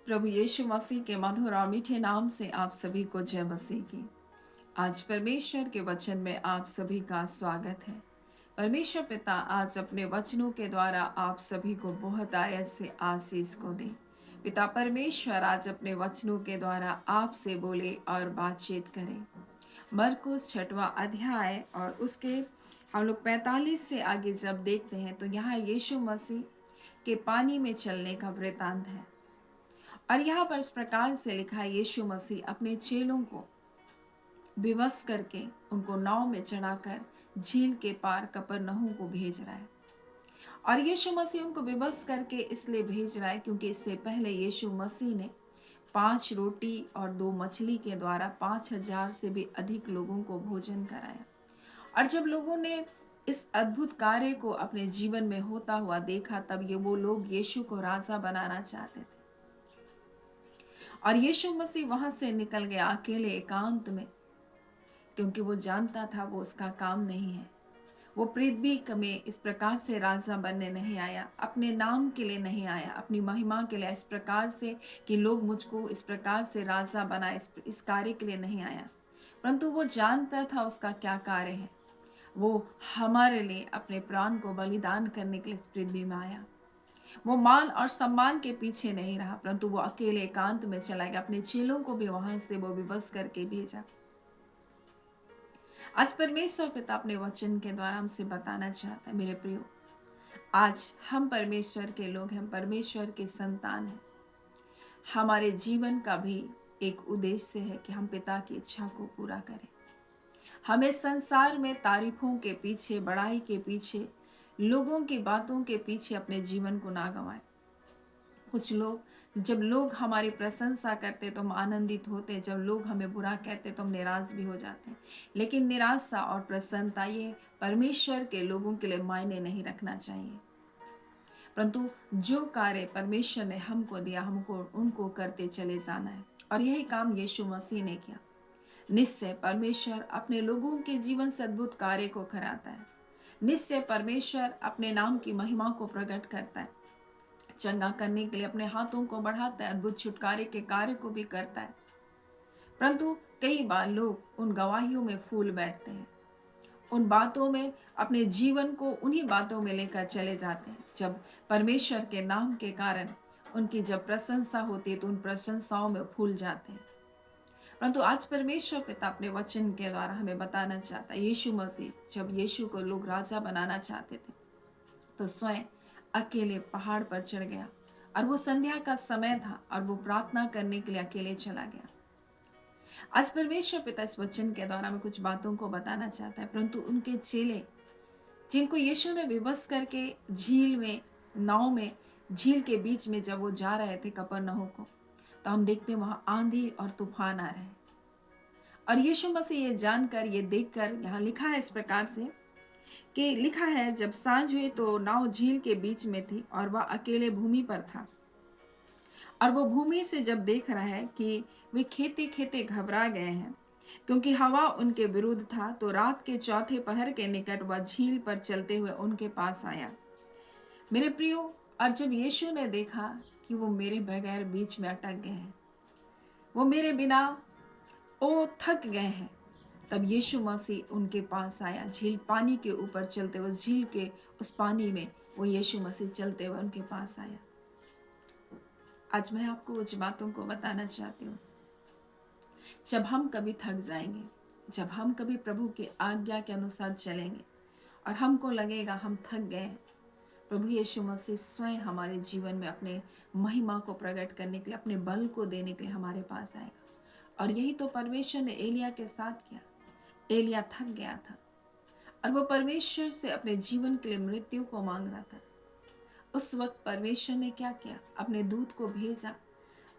प्रभु यीशु मसीह के मधुर और मीठे नाम से आप सभी को जय मसीह की। आज परमेश्वर के वचन में आप सभी का स्वागत है। परमेश्वर पिता आज अपने वचनों के द्वारा आप सभी को बहुत आयत से आशीष को दे। पिता परमेश्वर आज अपने वचनों के द्वारा आपसे बोले और बातचीत करें। मरकुस 6वां अध्याय और उसके हम लोग 45 से आगे जब देखते हैं तो यहाँ यीशु मसीह के पानी में चलने का वृतांत है। और यहाँ पर इस प्रकार से लिखा है, यीशु मसीह अपने चेलों को विवश करके उनको नाव में चढ़ाकर झील के पार कफरनहूम को भेज रहा है। और यीशु मसीह उनको विवश करके इसलिए भेज रहा है क्योंकि इससे पहले यीशु मसीह ने 5 रोटी और 2 मछली के द्वारा 5,000 से भी अधिक लोगों को भोजन कराया। और जब लोगों ने इस अद्भुत कार्य को अपने जीवन में होता हुआ देखा, तब वो लोग यीशु को राजा बनाना चाहते थे। और यीशु मसीह वहां से निकल गया अकेले एकांत में, क्योंकि वो जानता था वो उसका काम नहीं है। वो पृथ्वी में इस प्रकार से राजा बनने नहीं आया, अपने नाम के लिए नहीं आया, अपनी महिमा के लिए इस प्रकार से कि लोग मुझको इस प्रकार से राजा बनाए, इस कार्य के लिए नहीं आया। परंतु वो जानता था उसका क्या कार्य है। वो हमारे लिए अपने प्राण को बलिदान करने के लिए इस पृथ्वी में आया। वो मान और सम्मान के पीछे नहीं रहा, परंतु वो अकेले एकांत में चला गया। अपने चेलों को भी वहां से वो विवश करके भेजा। आज परमेश्वर पिता अपने वचन के द्वारा हमसे बताना चाहता है, मेरे प्रियो, आज हम परमेश्वर के लोग हैं, परमेश्वर के संतान हैं। हमारे जीवन का भी एक उद्देश्य है कि हम पिता की इच्छा को पूरा करें। हमें संसार में तारीफों के पीछे, बड़ाई के पीछे, लोगों की बातों के पीछे अपने जीवन को ना गंवाएं। कुछ लोग, जब लोग हमारी प्रशंसा करते तो हम आनंदित होते, जब लोग हमें बुरा कहते तो हम निराश भी हो जाते हैं। लेकिन निराशा और प्रसन्नता ये परमेश्वर के लोगों के लिए मायने नहीं रखना चाहिए, परंतु जो कार्य परमेश्वर ने हमको दिया, हमको उनको करते चले जाना है। और यही काम यीशु मसीह ने किया। निश्चय परमेश्वर अपने लोगों के जीवन से अद्भुत कार्य को कराता है। निश्चय परमेश्वर अपने नाम की महिमा को प्रकट करता है, चंगा करने के लिए अपने हाथों को बढ़ाता है, अद्भुत छुटकारे के कार्य को भी करता है। परंतु कई बार लोग उन गवाहियों में फूल बैठते हैं, उन बातों में अपने जीवन को उन्हीं बातों में लेकर चले जाते हैं। जब परमेश्वर के नाम के कारण उनकी जब प्रशंसा होती है तो उन प्रशंसाओं में फूल जाते हैं। परंतु आज परमेश्वर पिता अपने वचन के द्वारा हमें बताना चाहता है, यीशु मसीह जब यीशु को लोग राजा बनाना चाहते थे तो स्वयं अकेले पहाड़ पर चढ़ गया। और वो संध्या का समय था और वो प्रार्थना करने के लिए अकेले चला गया। आज परमेश्वर पिता इस वचन के द्वारा में कुछ बातों को बताना चाहता है, परंतु उनके चेले जिनको यीशु ने विवश करके झील में, नाव में, झील के बीच में जब वो जा रहे थे कफरनहूम को, तो हम देखते वहां आंधी और तूफान आ रहे हैं। और यीशु मसीह ये जानकर, ये देखकर, यहाँ लिखा है इस प्रकार से कि लिखा है, जब सांझ हुई तो नाव झील के बीच में थी और वह अकेले भूमि पर था। और वो भूमि से जब देख रहा है कि वे खेते खेते घबरा गए हैं, क्योंकि हवा उनके विरुद्ध था, तो रात के चौथे पहर के निकट वह झील पर चलते हुए उनके पास आया। मेरे प्रियो, और जब यीशु ने देखा कि वो मेरे बगैर बीच में अटक गए हैं, वो मेरे बिना ओ थक गए हैं, तब यीशु मसीह उनके पास आया। झील पानी के ऊपर चलते हुए, झील के उस पानी में वो यीशु मसीह चलते हुए उनके पास आया। आज मैं आपको कुछ बातों को बताना चाहती हूँ। जब हम कभी थक जाएंगे, जब हम कभी प्रभु की आज्ञा के अनुसार चलेंगे और हमको लगेगा हम थक गए, प्रभु यीशु मसीह स्वयं हमारे जीवन में अपने महिमा को प्रकट करने के लिए, अपने बल को देने के लिए हमारे पास आएगा। और यही तो परमेश्वर ने एलिया के साथ किया। एलिया थक गया था और वो परमेश्वर से अपने जीवन के लिए मृत्यु को मांग रहा था। उस वक्त परमेश्वर ने क्या किया, अपने दूत को भेजा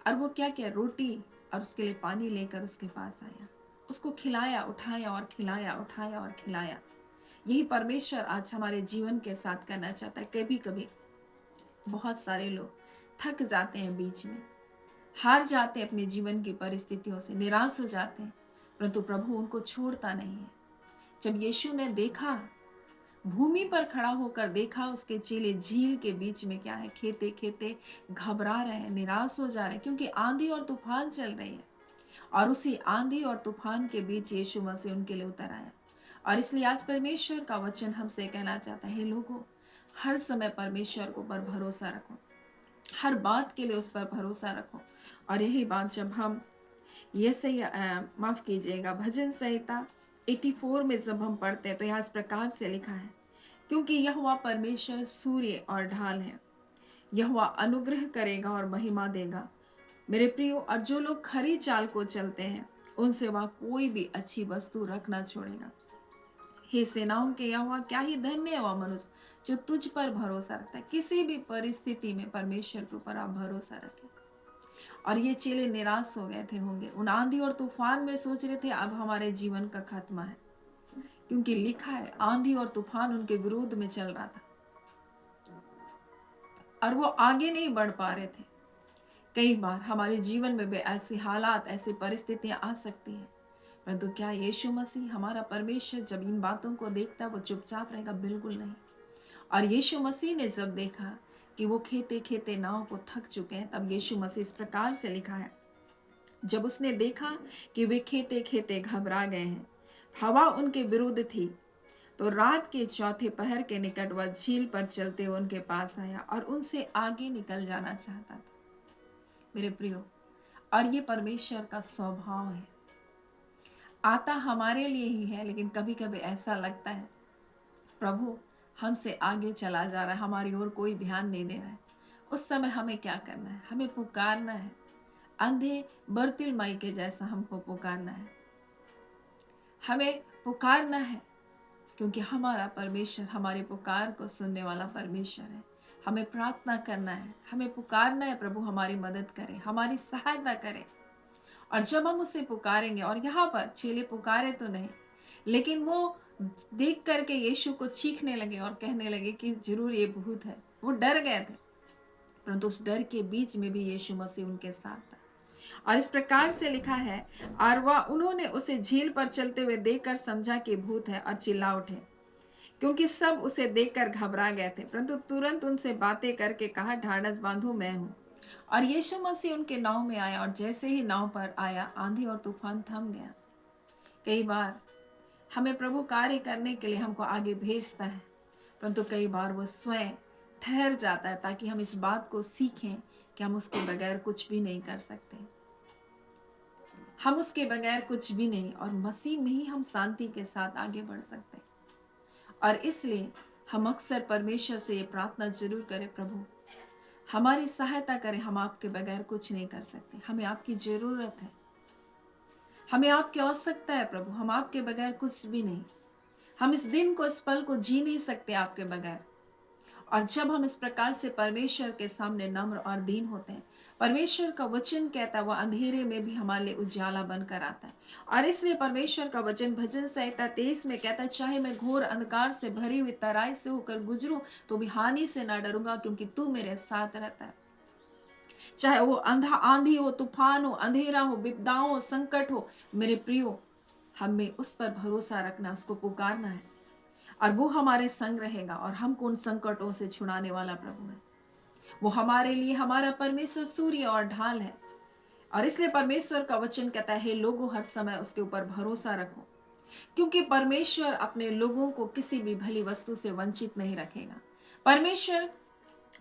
और वो क्या किया, रोटी और उसके लिए पानी लेकर उसके पास आया, उसको खिलाया, उठाया और खिलाया, उठाया और खिलाया। यही परमेश्वर आज हमारे जीवन के साथ करना चाहता है। कभी कभी बहुत सारे लोग थक जाते हैं, बीच में हार जाते हैं, अपने जीवन की परिस्थितियों से निराश हो जाते हैं, परंतु प्रभु उनको छोड़ता नहीं है। जब यीशु ने देखा भूमि पर खड़ा होकर देखा उसके चेले झील के बीच में क्या है, खेते खेते घबरा रहे हैं, निराश हो जा रहे हैं, क्योंकि आंधी और तूफान चल रही है। और उसी आंधी और तूफान के बीच यीशु मसीह उनके लिए उतर आया। और इसलिए आज परमेश्वर का वचन हमसे कहना चाहता है, हे लोगों, हर समय परमेश्वर के ऊपर भरोसा रखो, हर बात के लिए उस पर भरोसा रखो। और यही बात जब हम ये सही माफ कीजिएगा, भजन संहिता 84 में जब हम पढ़ते हैं तो यहाँ इस प्रकार से लिखा है, क्योंकि यहोवा परमेश्वर सूर्य और ढाल है, यहोवा अनुग्रह करेगा और महिमा देगा। मेरे प्रियो, और जो लोग खरी चाल को चलते हैं उनसे वह कोई भी अच्छी वस्तु रख ना छोड़ेगा। हे सेनाओं के यहोवा, क्या ही धन्य है वह मनुष्य जो तुझ पर भरोसा रखता है। किसी भी परिस्थिति में परमेश्वर के ऊपर आप भरोसा रखें। और ये चेले निराश हो गए थे होंगे, उन आंधी और तूफान में सोच रहे थे अब हमारे जीवन का खात्मा है, क्योंकि लिखा है आंधी और तूफान उनके विरोध में चल रहा था और वो आगे नहीं बढ़ पा रहे थे। कई बार हमारे जीवन में भी ऐसे हालात, ऐसी परिस्थितियां आ सकती हैं, परंतु क्या यीशु मसीह हमारा परमेश्वर जब इन बातों को देखता है वो चुपचाप रहेगा? बिल्कुल नहीं। और यीशु मसीह ने जब देखा कि वो खेते खेते नाव को थक चुके हैं, तब यीशु मसीह इस प्रकार से लिखा है, जब उसने देखा कि वे खेते खेते घबरा गए हैं, हवा उनके विरुद्ध थी, तो रात के चौथे पहर के निकट वह झील पर चलते हुए उनके पास आया और उनसे आगे निकल जाना चाहता था। मेरे प्रियो, और ये परमेश्वर का स्वभाव है, आता हमारे लिए ही है, लेकिन कभी कभी ऐसा लगता है प्रभु हमसे आगे चला जा रहा है, हमारी ओर कोई ध्यान नहीं दे रहा है। उस समय हमें क्या करना है? हमें पुकारना है, अंधे बर्तिलमाई के जैसा हमको पुकारना है। हमें पुकारना है, क्योंकि हमारा परमेश्वर हमारे पुकार को सुनने वाला परमेश्वर है। हमें प्रार्थना करना है, हमें पुकारना है, प्रभु हमारी मदद करे, हमारी सहायता करे। और जब हम उसे पुकारेंगे, और यहाँ पर चेले पुकारे तो नहीं, लेकिन वो देख करके यीशु को चीखने लगे और कहने लगे कि जरूर ये भूत है। वो डर गए थे, परंतु उस डर के बीच में भी यीशु मसीह उनके साथ था। और इस प्रकार से लिखा है, और वह उन्होंने उसे झील पर चलते हुए देखकर समझा कि भूत है और चिल्ला उठे, क्योंकि सब उसे देखकर घबरा गए थे। परंतु तुरंत उनसे बातें करके कहा, ढाढ़स बांधो, मैं हूँ। और यीशु मसीह उनके नाव में आया, और जैसे ही नाव पर आया आंधी और तूफान थम गया। कई बार हमें प्रभु कार्य करने के लिए हमको आगे भेजता है, परंतु कई बार वो स्वयं ठहर जाता है ताकि हम इस बात को सीखें कि हम उसके बगैर कुछ भी नहीं कर सकते। हम उसके बगैर कुछ भी नहीं, और मसीह में ही हम शांति के साथ आगे बढ़ सकते हैं। और इसलिए हम अक्सर परमेश्वर से ये प्रार्थना जरूर करें, प्रभु हमारी सहायता करें, हम आपके बगैर कुछ नहीं कर सकते, हमें आपकी जरूरत है, हमें आपकी आवश्यकता है प्रभु, हम आपके बगैर कुछ भी नहीं, हम इस दिन को, इस पल को जी नहीं सकते आपके बगैर। और जब हम इस प्रकार से परमेश्वर के सामने नम्र और दीन होते हैं, परमेश्वर का वचन कहता है वह अंधेरे में भी हमारे लिए उजाला बनकर आता है। और इसलिए परमेश्वर का वचन भजन संहिता 23 में कहता है, चाहे मैं घोर अंधकार से भरी हुई तराई से होकर गुजरूं तो भी हानि से ना डरूंगा, क्योंकि तू मेरे साथ रहता है। चाहे वो आंधी हो, तूफान हो, अंधेरा हो, विपदाओं हो, संकट हो, मेरे प्रियो, हमें उस पर भरोसा रखना, उसको पुकारना है, और वो हमारे संग रहेगा। और हमको उन संकटों से छुड़ाने वाला प्रभु है। वो हमारे लिए हमारा परमेश्वर सूर्य और ढाल है। और इसलिए परमेश्वर का वचन कहता है, लोगों हर समय उसके ऊपर भरोसा रखो, क्योंकि परमेश्वर अपने लोगों को किसी भी भली वस्तु से वंचित नहीं रखेगा। परमेश्वर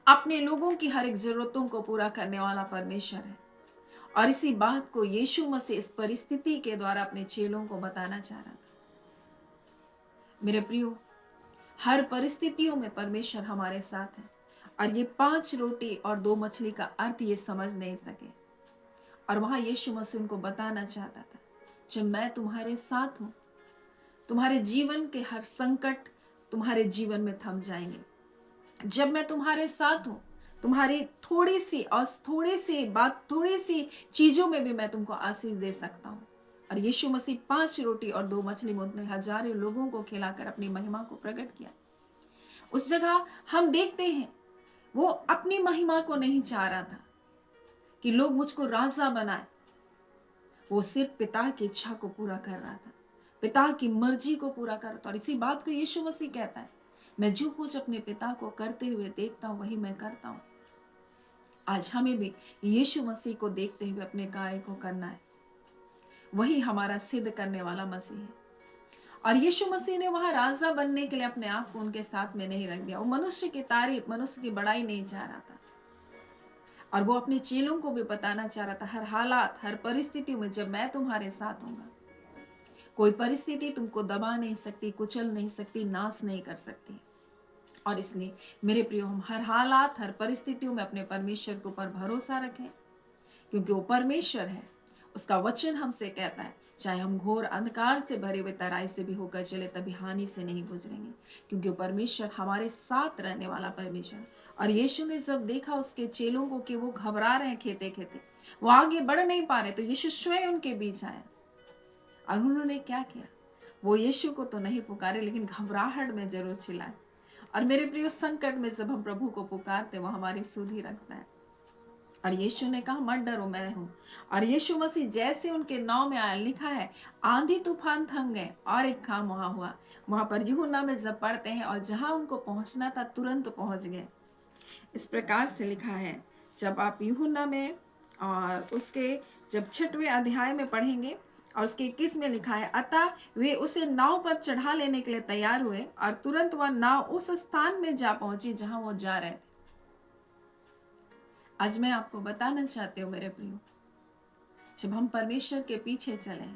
अपने लोगों की हर एक जरूरतों को पूरा करने वाला परमेश्वर है। और इसी बात को यीशु मसीह इस परिस्थिति के द्वारा अपने चेलों को बताना चाह रहा था। मेरे प्रियो, हर परिस्थितियों में परमेश्वर हमारे साथ है। और ये 5 रोटी और 2 मछली का अर्थ ये समझ नहीं सके, और वहां यीशु मसीह उनको बताना चाहता था, जब मैं तुम्हारे साथ हूं, तुम्हारे जीवन के हर संकट तुम्हारे जीवन में थम जाएंगे। जब मैं तुम्हारे साथ हूं, तुम्हारी थोड़ी सी चीजों में भी मैं तुमको आशीष दे सकता हूं। और यीशु मसीह 5 रोटी और 2 मछली में उतने हजारों लोगों को खिलाकर अपनी महिमा को प्रकट किया। उस जगह हम देखते हैं वो अपनी महिमा को नहीं चाह रहा था कि लोग मुझको राजा बनाए, वो सिर्फ पिता की इच्छा को पूरा कर रहा था, पिता की मर्जी को पूरा कर रहा था। और इसी बात को यीशु मसीह कहता है मैं जो कुछ अपने पिता को करते हुए देखता हूँ वही मैं करता हूँ। आज हमें भी यीशु मसीह को देखते हुए अपने कार्य को करना है। वही हमारा सिद्ध करने वाला मसीह है। और यीशु मसीह ने वहां राजा बनने के लिए अपने आप को उनके साथ में नहीं रख दिया। वो मनुष्य की तारीफ, मनुष्य की बड़ाई नहीं चाह रहा था। और वो अपने चेलों को भी बताना चाह रहा था, हर हालात, हर परिस्थितियों में जब मैं तुम्हारे साथ हूंगा, कोई परिस्थिति तुमको दबा नहीं सकती, कुचल नहीं सकती, नाश नहीं कर सकती। और इसलिए मेरे प्रियो, हम हर हालात, हर परिस्थितियों में अपने परमेश्वर के ऊपर भरोसा रखें, क्योंकि वो परमेश्वर है। उसका वचन हमसे कहता है, चाहे हम घोर अंधकार से भरे हुए तराई से भी होकर चले तभी हानि से नहीं गुजरेंगे, क्योंकि वो परमेश्वर हमारे साथ रहने वाला परमेश्वर है। और यीशु ने जब देखा उसके चेलों को कि वो घबरा रहे हैं, खेते खेते वो आगे बढ़ नहीं पा रहे, तो यीशु स्वयं उनके बीच आया। और उन्होंने क्या किया? वो यीशु को तो नहीं पुकारे, लेकिन घबराहट में जरूर चिल्लाए। और मेरे प्रिय, संकट में जब हम प्रभु को पुकारते, वो हमारी सुधि रखता है। और यीशु ने कहा, मत डरो, मैं हूं। और यीशु मसीह जैसे उनके नाम में आया, लिखा है आंधी तूफान थम गए। और एक काम वहां हुआ, वहां पर यूहन्ना में जब पढ़ते हैं, और जहां उनको पहुंचना था तुरंत पहुंच गए। इस प्रकार से लिखा है, जब आप यूहन्ना में और उसके जब 6वें अध्याय में पढ़ेंगे, और उसके 21 में लिखा है, अतः वे उसे नाव पर चढ़ा लेने के लिए तैयार हुए, और तुरंत वह नाव उस स्थान में जा पहुंची जहां वो जा रहे थे। आज मैं आपको बताना चाहती हूँ मेरे प्रियो, जब हम परमेश्वर के पीछे चले,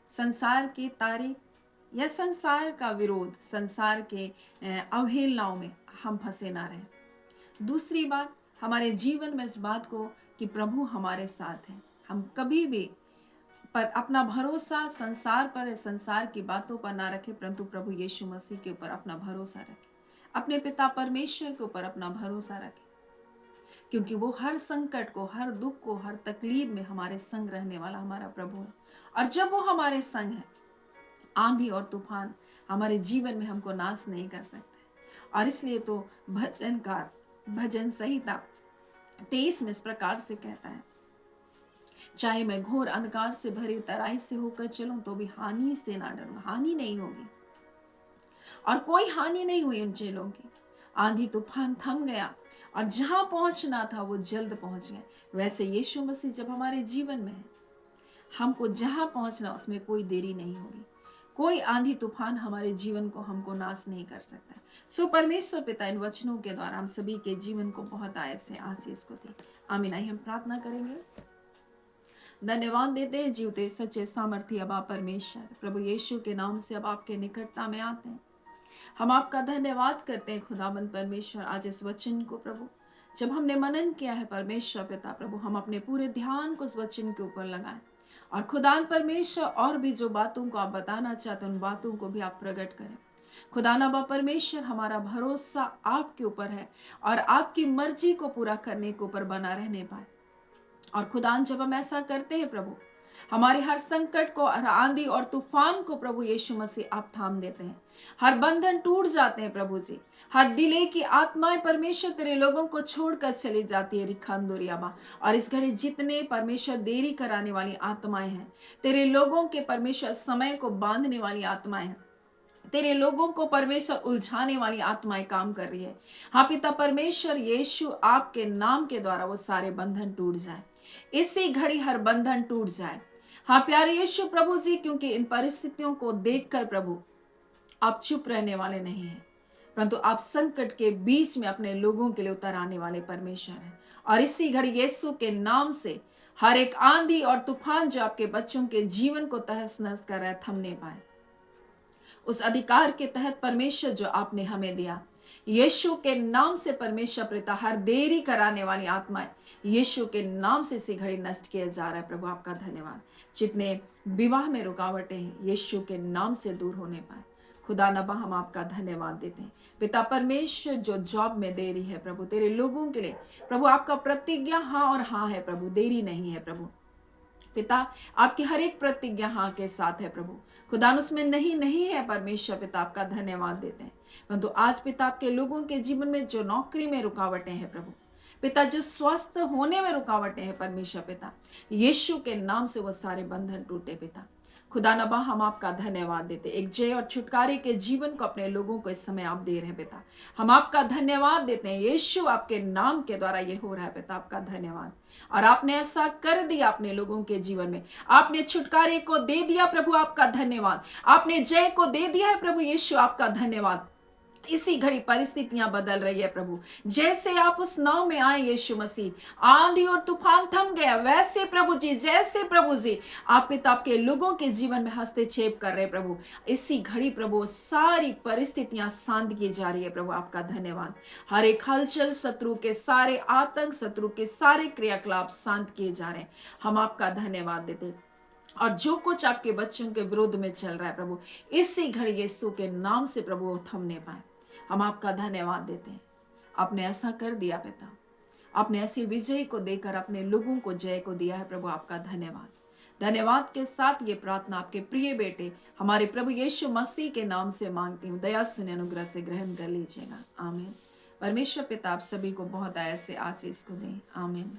संसार की तारीफ या संसार का विरोध, संसार के अवहेलनाओं में हम फंसे ना रहे। दूसरी बात, हमारे जीवन में इस बात को कि प्रभु हमारे साथ है। हम कभी भी पर अपना भरोसा संसार पर, संसार की बातों पर ना रखें, परंतु प्रभु यीशु मसीह के ऊपर अपना भरोसा रखें, अपने पिता परमेश्वर के ऊपर अपना भरोसा रखें, क्योंकि वो हर संकट को, हर दुख को, हर तकलीफ में हमारे संग रहने वाला हमारा प्रभु है। और जब वो हमारे संग है, आंधी और तूफान हमारे जीवन में हमको नाश नहीं कर सकते। और इसलिए तो भजनकार भजन संहिता 23 में इस प्रकार से कहता है, चाहे मैं घोर अंधकार से भरी तराई से होकर चलूं तो भी हानि से ना डरूं। हानि नहीं होगी, और कोई हानि नहीं हुई उन चेलों की। आंधी तूफान थम गया, और जहां पहुंचना था वो जल्द पहुंच गए। वैसे यीशु मसीह जब हमारे जीवन में है, हमको जहां पहुंचना उसमें कोई देरी नहीं होगी। कोई आंधी तूफान हमारे जीवन को हमको नाश नहीं कर सकता। सो परमेश्वर पिता इन वचनों के द्वारा हम सभी के जीवन को बहुत आय से आशीष को दे। आमीन। आइए हम प्रार्थना करेंगे। धन्यवाद देते हैं जीवते सच्चे सामर्थ्य अबा परमेश्वर, प्रभु यीशु के नाम से अब आपके निकटता में आते हैं। हम आपका धन्यवाद करते हैं खुदाबंद परमेश्वर, आज इस वचन को प्रभु जब हमने मनन किया है परमेश्वर पिता प्रभु, हम अपने पूरे ध्यान को उस वचन के ऊपर लगाएं, और खुदान परमेश्वर और भी जो बातों को आप बताना चाहते हैं उन बातों को भी आप प्रकट करें। खुदाना बा परमेश्वर, हमारा भरोसा आपके ऊपर है और आपकी मर्जी को पूरा करने के ऊपर बना रहने पाए। और खुदान जब हम ऐसा करते हैं प्रभु, हमारे हर संकट को, हर आंधी और तूफान को प्रभु यीशु मसीह आप थाम देते हैं। हर बंधन टूट जाते हैं प्रभु जी। हर डिले की आत्माएं परमेश्वर तेरे लोगों को छोड़कर चली जाती है रिखांदुरियाबा। और इस घड़ी जितने परमेश्वर देरी कराने वाली आत्माएं हैं, तेरे लोगों के परमेश्वर समय को बांधने वाली आत्माएं हैं, तेरे लोगों को परमेश्वर उलझाने वाली आत्माएं काम कर रही है। हाँ पिता परमेश्वर यीशु, आपके नाम के द्वारा वो सारे बंधन टूट जाए, इसी घड़ी हर बंधन टूट जाए। हाँ प्यारे यीशु प्रभु जी, क्योंकि इन परिस्थितियों को देखकर प्रभु आप चुप रहने वाले नहीं हैं, परंतु आप संकट के बीच में अपने लोगों के लिए उतर आने वाले परमेश्वर हैं। और इसी घड़ी यीशु के नाम से हर एक आंधी और तूफान जो आपके बच्चों के जीवन को तहस नहस कर रहा है, थमने पाए। उस अधिकार के तहत परमेश्वर जो आपने हमें दिया, यीशु के नाम से परमेश्वर पिता हर देरी कराने वाली आत्माएं यीशु के नाम से इसी घड़ी नष्ट किया जा रहा है। प्रभु आपका धन्यवाद। जितने विवाह में रुकावटें हैं यीशु के नाम से दूर होने पाए। खुदा नबा हम आपका धन्यवाद देते हैं पिता परमेश्वर, जो जॉब में देरी है प्रभु तेरे लोगों के लिए, प्रभु आपका प्रतिज्ञा हाँ और हाँ है प्रभु, देरी नहीं है प्रभु पिता। आपकी हर एक प्रतिज्ञा हाँ के साथ है प्रभु खुदा, उसमें नहीं है परमेश्वर पिता। आपका धन्यवाद देते हैं। परंतु आज पिता आपके लोगों के जीवन में जो नौकरी में रुकावटें हैं प्रभु पिता, जो स्वस्थ होने में रुकावटें हैं परमेश्वर पिता, यीशु के नाम से वो सारे बंधन टूटे पिता। खुदा नबा हम आपका धन्यवाद देते, एक जय और छुटकारे के जीवन को अपने लोगों को इस समय आप दे रहे हैं पिता। हम आपका धन्यवाद देते हैं यीशु, आपके नाम के द्वारा ये हो रहा है पिता, आपका धन्यवाद। और आपने ऐसा कर दिया अपने लोगों के जीवन में, आपने छुटकारे को दे दिया प्रभु, आपका धन्यवाद। आपने जय को दे दिया है प्रभु यीशु, आपका धन्यवाद। इसी घड़ी परिस्थितियां बदल रही है प्रभु, जैसे आप उस नाव में आए यीशु मसीह, आंधी और तूफान थम गया, वैसे प्रभु जी, जैसे प्रभु जी आप पिता आपके लोगों के जीवन में हस्तक्षेप कर रहे प्रभु, इसी घड़ी प्रभु सारी परिस्थितियां शांत की जा रही है प्रभु, आपका धन्यवाद। हर एक हलचल, शत्रु के सारे आतंक, शत्रु के सारे क्रियाकलाप शांत किए जा रहे हैं, हम आपका धन्यवाद देते हैं। और जो कुछ आपके बच्चों के विरोध में चल रहा है प्रभु, इसी घड़ी यीशु के नाम से प्रभु वो थमने पाए, हम आपका धन्यवाद देते हैं। आपने ऐसा कर दिया पिता, आपने ऐसी विजय को देकर अपने लोगों को जय को दिया है प्रभु, आपका धन्यवाद। धन्यवाद के साथ ये प्रार्थना आपके प्रिय बेटे हमारे प्रभु यीशु मसीह के नाम से मांगती हूँ, दया सुने अनुग्रह से ग्रहण कर लीजिएगा, आमीन। परमेश्वर पिता आप सभी को बहुत ऐसे आशीष को दें, आमीन।